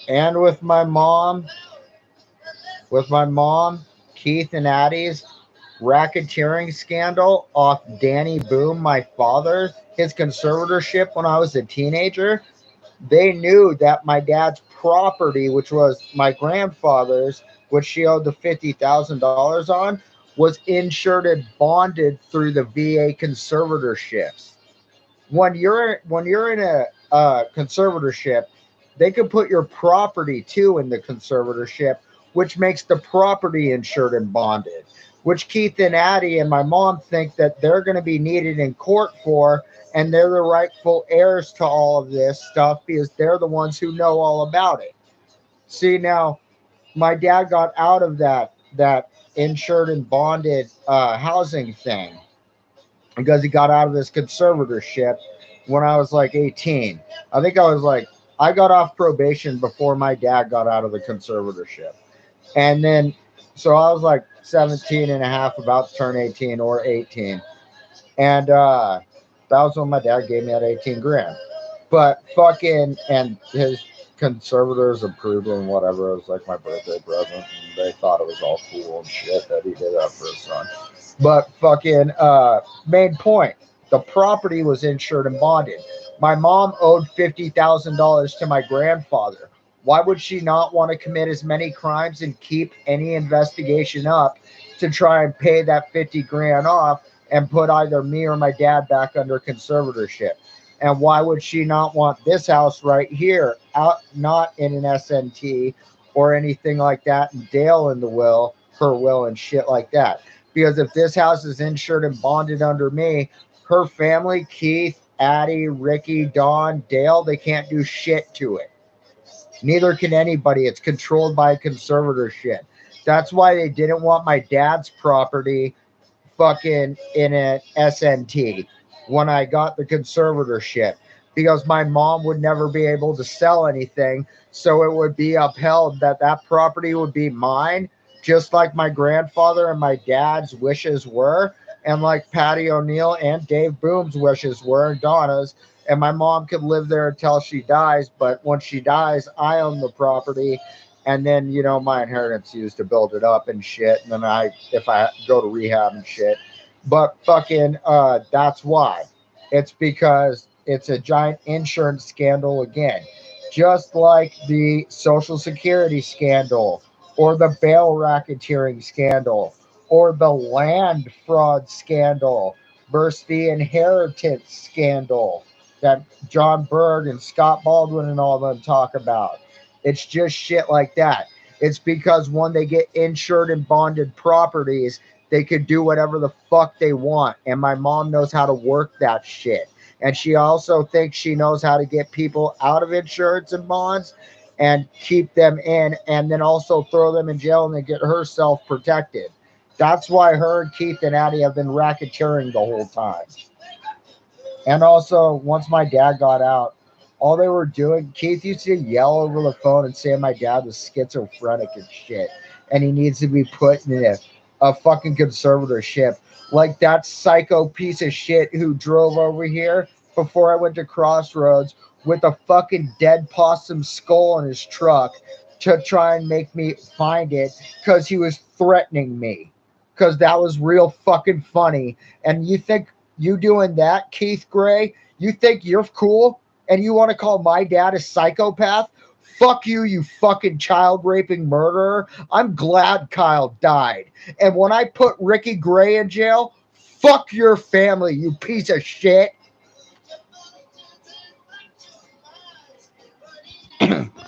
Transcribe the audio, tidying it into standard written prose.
And with my mom, Keith and Addie's racketeering scandal off Danny Boom, my father, his conservatorship when I was a teenager, they knew that my dad's property, which was my grandfather's, which she owed the $50,000 on, was insured and bonded through the VA conservatorships. When you're in a conservatorship, they could put your property too in the conservatorship, which makes the property insured and bonded. Which Keith and Addie and my mom think that they're going to be needed in court for, and they're the rightful heirs to all of this stuff because they're the ones who know all about it. See now, my dad got out of that insured and bonded housing thing because he got out of his conservatorship when I was like 18. I think I got off probation before my dad got out of the conservatorship. And then, so I was like 17 and a half, about to turn 18 or 18. And that was when my dad gave me that 18 grand. But fucking, and his conservators approved it and whatever. It was like my birthday present. And they thought it was all cool and shit that he did that for his son. But fucking, main point, the property was insured and bonded. My mom owed $50,000 to my grandfather. Why would she not want to commit as many crimes and keep any investigation up to try and pay that 50 grand off and put either me or my dad back under conservatorship? And why would she not want this house right here out, not in an SNT or anything like that, and Dale in the will, her will, and shit like that? Because if this house is insured and bonded under me, her family, Keith, Addie, Ricky, Don, Dale, they can't do shit to it. Neither can anybody. It's controlled by conservatorship. That's why they didn't want my dad's property fucking in an SNT when I got the conservatorship, because my mom would never be able to sell anything. So it would be upheld that that property would be mine, just like my grandfather and my dad's wishes were, and like Patty O'Neill and Dave Boom's wishes were, and Donna's. And my mom could live there until she dies. But when she dies, I own the property, and then my inheritance used to build it up and shit. And then if I go to rehab and shit, but fucking, that's why. It's because it's a giant insurance scandal again, just like the Social Security scandal, or the bail racketeering scandal, or the land fraud scandal versus the inheritance scandal that John Berg and Scott Baldwin and all of them talk about. It's just shit like that. It's because when they get insured and bonded properties, they could do whatever the fuck they want. And my mom knows how to work that shit. And she also thinks she knows how to get people out of insurance and bonds and keep them in, and then also throw them in jail and then get herself protected. That's why her and Keith and Addie have been racketeering the whole time. And also, once my dad got out, all they were doing, Keith used to yell over the phone and say my dad was schizophrenic and shit. And he needs to be put in a fucking conservatorship. Like that psycho piece of shit who drove over here before I went to Crossroads with a fucking dead possum skull in his truck to try and make me find it because he was threatening me. Because that was real fucking funny. And you think you doing that, Keith Gray? You think you're cool? And you want to call my dad a psychopath? Fuck you, you fucking child raping murderer. I'm glad Kyle died. And when I put Ricky Gray in jail, fuck your family, you piece of shit.